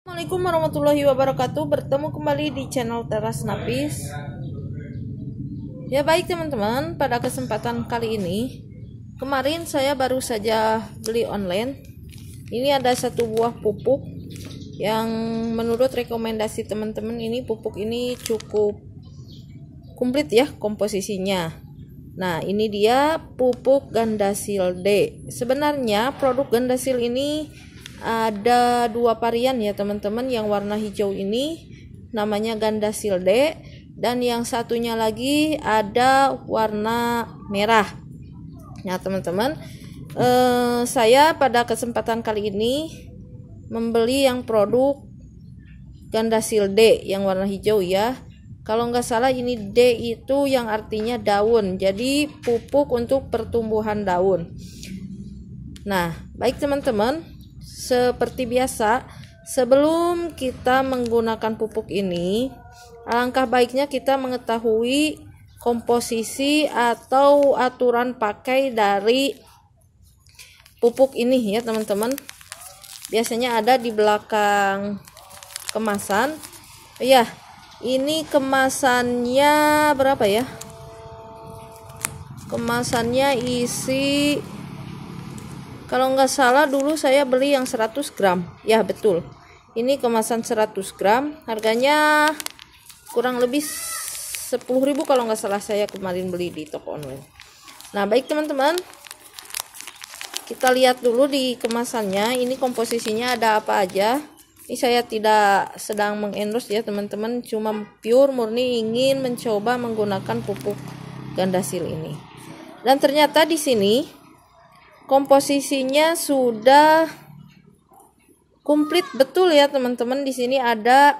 Assalamualaikum warahmatullahi wabarakatuh. Bertemu kembali di channel Teras Napis. Ya baik teman-teman, pada kesempatan kali ini, kemarin saya baru saja beli online. Ini ada satu buah pupuk yang menurut rekomendasi teman-teman ini pupuk ini cukup komplit ya komposisinya. Nah ini dia pupuk Gandasil D. Sebenarnya produk Gandasil ini ada dua varian ya teman-teman. Yang warna hijau ini namanya Gandasil D, dan yang satunya lagi ada warna merah. Nah teman-teman, saya pada kesempatan kali ini membeli yang produk Gandasil D yang warna hijau ya. Kalau nggak salah ini D itu yang artinya daun, jadi pupuk untuk pertumbuhan daun. Nah baik teman-teman, seperti biasa, sebelum kita menggunakan pupuk ini, alangkah baiknya kita mengetahui komposisi atau aturan pakai dari pupuk ini ya teman-teman. Biasanya ada di belakang kemasan. Ya, ini kemasannya berapa ya? Kemasannya isi, kalau nggak salah dulu saya beli yang 100 gram. Ya betul, ini kemasan 100 gram. Harganya kurang lebih 10.000 kalau nggak salah saya kemarin beli di toko online. Nah baik teman-teman, kita lihat dulu di kemasannya. Ini komposisinya ada apa aja. Ini saya tidak sedang mengendorse ya teman-teman, cuma pure murni ingin mencoba menggunakan pupuk Gandasil ini. Dan ternyata di sini komposisinya sudah komplit betul ya teman-teman. Di sini ada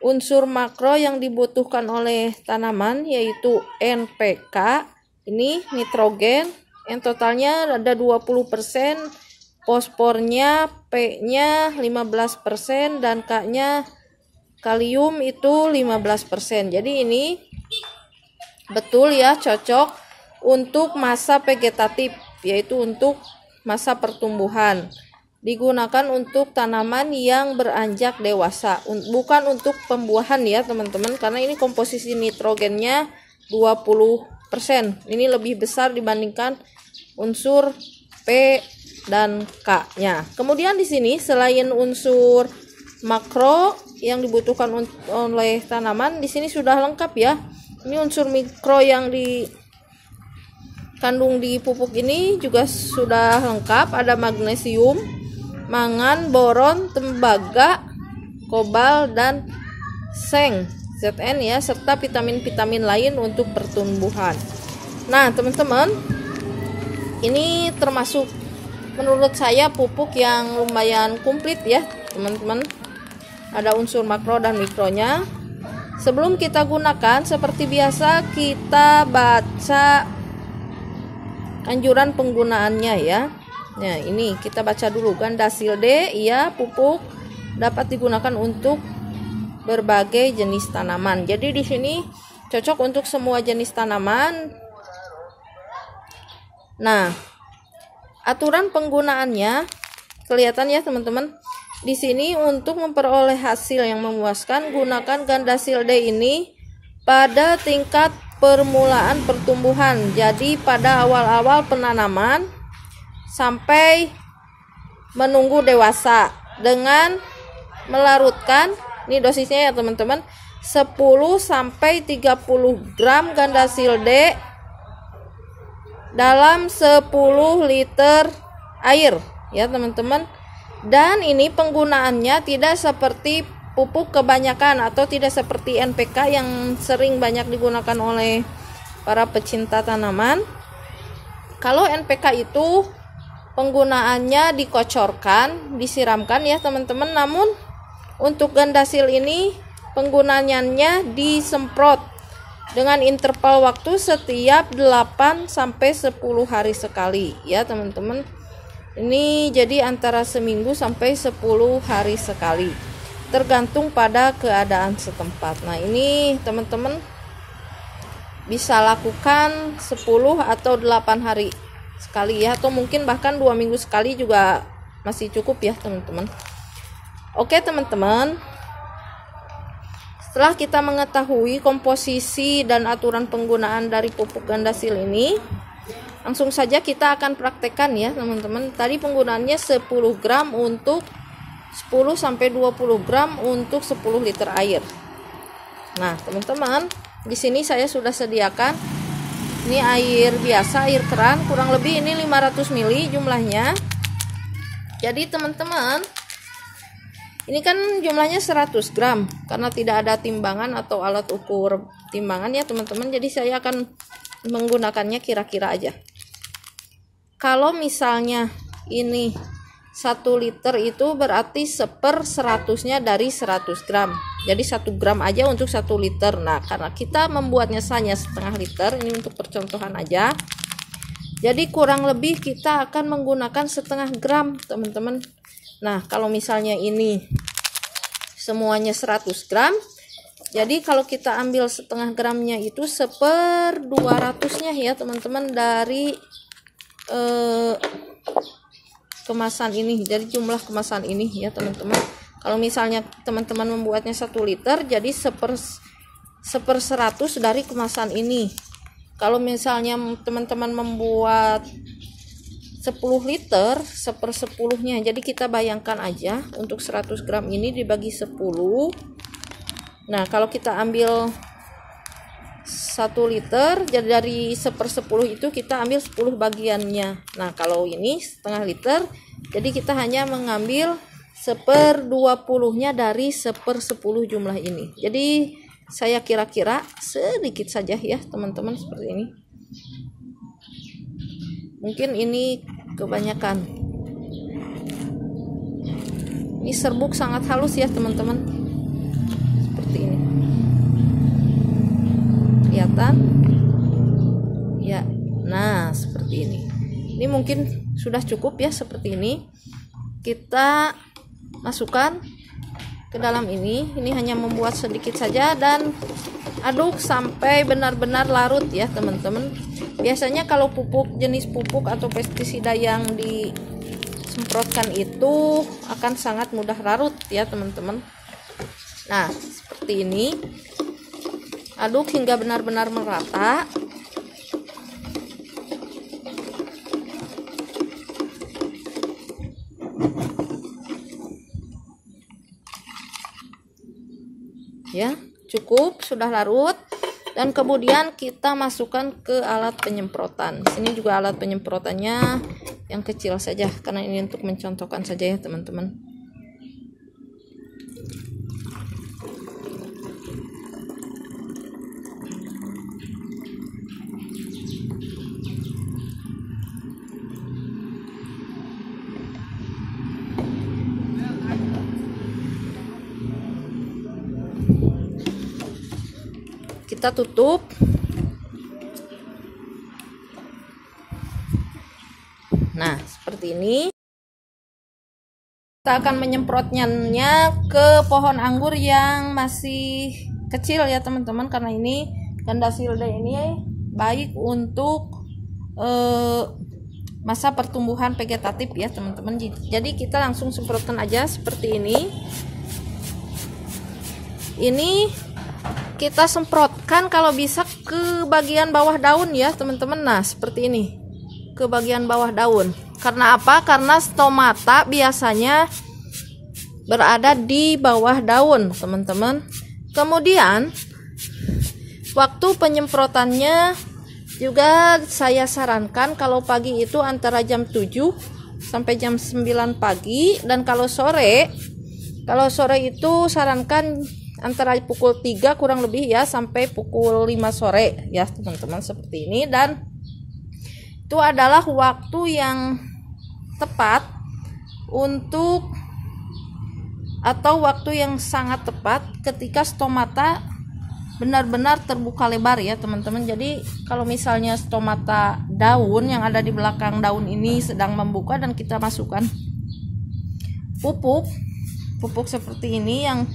unsur makro yang dibutuhkan oleh tanaman, yaitu NPK, ini nitrogen yang totalnya ada 20%, fosfornya, P-nya 15%, dan K-nya kalium itu 15%. Jadi ini betul ya, cocok untuk masa vegetatif, yaitu untuk masa pertumbuhan. Digunakan untuk tanaman yang beranjak dewasa, bukan untuk pembuahan ya teman-teman, karena ini komposisi nitrogennya 20%. Ini lebih besar dibandingkan unsur P dan K-nya. Kemudian di sini selain unsur makro yang dibutuhkan oleh tanaman, di sini sudah lengkap ya. Ini unsur mikro yang dikandung di pupuk ini juga sudah lengkap. Ada magnesium, mangan, boron, tembaga, kobal, dan seng Zn ya, serta vitamin-vitamin lain untuk pertumbuhan. Nah teman-teman, ini termasuk menurut saya pupuk yang lumayan komplit ya teman-teman. Ada unsur makro dan mikronya. Sebelum kita gunakan, seperti biasa kita baca anjuran penggunaannya ya. Nah ini kita baca dulu. Gandasil D ya, pupuk dapat digunakan untuk berbagai jenis tanaman. Jadi di sini cocok untuk semua jenis tanaman. Nah aturan penggunaannya kelihatan ya teman-teman. Di sini untuk memperoleh hasil yang memuaskan, gunakan Gandasil D ini pada tingkat permulaan pertumbuhan. Jadi pada awal-awal penanaman sampai menunggu dewasa, dengan melarutkan, ini dosisnya ya teman-teman, 10 sampai 30 gram Gandasil D dalam 10 liter air ya teman-teman. Dan ini penggunaannya tidak seperti pupuk kebanyakan atau tidak seperti NPK yang sering banyak digunakan oleh para pecinta tanaman. Kalau NPK itu penggunaannya dikocorkan, disiramkan ya teman-teman. Namun untuk Gandasil ini penggunaannya disemprot dengan interval waktu setiap 8 sampai 10 hari sekali ya teman-teman. Ini jadi antara seminggu sampai 10 hari sekali, tergantung pada keadaan setempat. Nah ini teman-teman bisa lakukan 10 atau 8 hari sekali ya, atau mungkin bahkan 2 minggu sekali juga masih cukup ya teman-teman. Oke teman-teman, setelah kita mengetahui komposisi dan aturan penggunaan dari pupuk Gandasil ini, langsung saja kita akan praktekkan ya teman-teman. Tadi penggunaannya 10 gram untuk 10-20 gram untuk 10 liter air. Nah teman-teman, di sini saya sudah sediakan ini air biasa, air keran, kurang lebih ini 500 ml jumlahnya. Jadi teman-teman, ini kan jumlahnya 100 gram karena tidak ada timbangan atau alat ukur timbangan ya teman-teman. Jadi saya akan menggunakannya kira-kira aja. Kalau misalnya ini 1 liter itu berarti 1/100-nya dari 100 gram. Jadi 1 gram aja untuk 1 liter. Nah karena kita membuatnya hanya setengah liter, ini untuk percontohan aja. Jadi kurang lebih kita akan menggunakan setengah gram teman-teman. Nah kalau misalnya ini semuanya 100 gram, jadi kalau kita ambil setengah gramnya itu 1/200-nya ya teman-teman dari kemasan ini. Jadi jumlah kemasan ini ya teman-teman. Kalau misalnya teman-teman membuatnya 1 liter, jadi 1/100 dari kemasan ini. Kalau misalnya teman-teman membuat 10 liter, 1/10-nya. Jadi kita bayangkan aja untuk 100 gram ini dibagi 10. Nah kalau kita ambil 1 liter, jadi dari 1/10 itu kita ambil 10 bagiannya. Nah kalau ini setengah liter, jadi kita hanya mengambil 1/20-nya dari 1/10 jumlah ini. Jadi saya kira-kira sedikit saja ya teman-teman, seperti ini. Mungkin ini kebanyakan. Ini serbuk sangat halus ya teman-teman, seperti ini. Kelihatan ya. Nah seperti ini. Ini mungkin sudah cukup ya, seperti ini. Kita masukkan ke dalam ini. Ini hanya membuat sedikit saja dan aduk sampai benar-benar larut ya teman-teman. Biasanya kalau pupuk, jenis pupuk atau pestisida yang disemprotkan itu akan sangat mudah larut ya teman-teman. Nah seperti ini, aduk hingga benar-benar merata. Ya cukup, sudah larut. Dan kemudian kita masukkan ke alat penyemprotan. Di sini juga alat penyemprotannya yang kecil saja karena ini untuk mencontohkan saja ya teman-teman. Kita tutup. Nah seperti ini. Kita akan menyemprotnya ke pohon anggur yang masih kecil ya teman-teman, karena ini Gandasil D ini baik untuk masa pertumbuhan vegetatif ya teman-teman. Jadi kita langsung semprotkan aja seperti ini. Ini kita semprotkan kalau bisa ke bagian bawah daun ya teman-teman. Nah seperti ini, ke bagian bawah daun. Karena apa? Karena stomata biasanya berada di bawah daun teman-teman. Kemudian waktu penyemprotannya juga saya sarankan kalau pagi itu antara jam 7 sampai jam 9 pagi, dan kalau sore itu sarankan antara pukul 3 kurang lebih ya sampai pukul 5 sore ya teman-teman, seperti ini. Dan itu adalah waktu yang tepat untuk, atau waktu yang sangat tepat ketika stomata benar-benar terbuka lebar ya teman-teman. Jadi kalau misalnya stomata daun yang ada di belakang daun ini sedang membuka dan kita masukkan pupuk seperti ini yang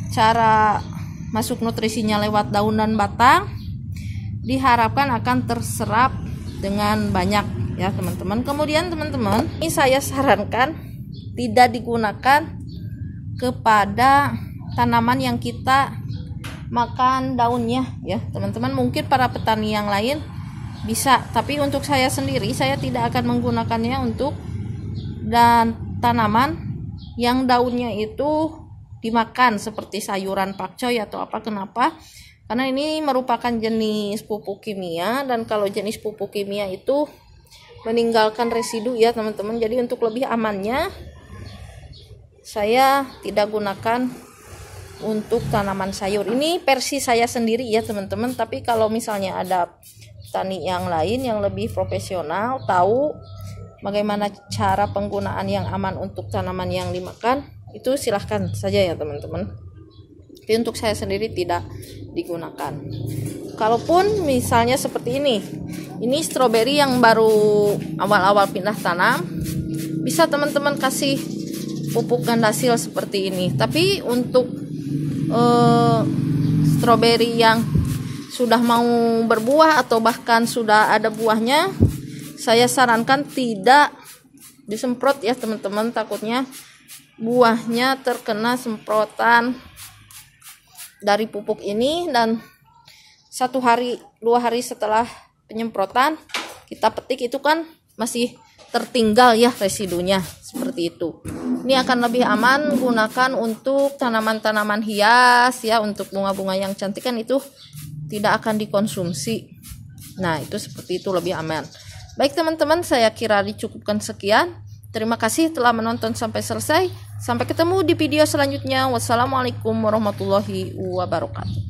cara masuk nutrisinya lewat daun dan batang, diharapkan akan terserap dengan banyak ya teman-teman. Kemudian teman-teman, ini saya sarankan tidak digunakan kepada tanaman yang kita makan daunnya ya teman-teman. Mungkin para petani yang lain bisa, tapi untuk saya sendiri saya tidak akan menggunakannya untuk tanaman yang daunnya itu dimakan seperti sayuran pakcoy atau apa. Kenapa? Karena ini merupakan jenis pupuk kimia, dan kalau jenis pupuk kimia itu meninggalkan residu ya teman-teman. Jadi untuk lebih amannya saya tidak gunakan untuk tanaman sayur. Ini versi saya sendiri ya teman-teman, tapi kalau misalnya ada petani yang lain yang lebih profesional, tahu bagaimana cara penggunaan yang aman untuk tanaman yang dimakan, itu silahkan saja ya teman-teman. Tapi untuk saya sendiri tidak digunakan. Kalaupun misalnya seperti ini stroberi yang baru awal-awal pindah tanam, bisa teman-teman kasih pupuk gandasil seperti ini. Tapi untuk stroberi yang sudah mau berbuah atau bahkan sudah ada buahnya, saya sarankan tidak disemprot ya teman-teman, takutnya buahnya terkena semprotan dari pupuk ini, dan 1 hari 2 hari setelah penyemprotan kita petik itu kan masih tertinggal ya residunya seperti itu. Ini akan lebih aman gunakan untuk tanaman-tanaman hias ya, untuk bunga-bunga yang cantik kan itu tidak akan dikonsumsi. Nah itu seperti itu, lebih aman. Baik teman-teman, saya kira dicukupkan sekian. Terima kasih telah menonton sampai selesai. Sampai ketemu di video selanjutnya. Wassalamualaikum warahmatullahi wabarakatuh.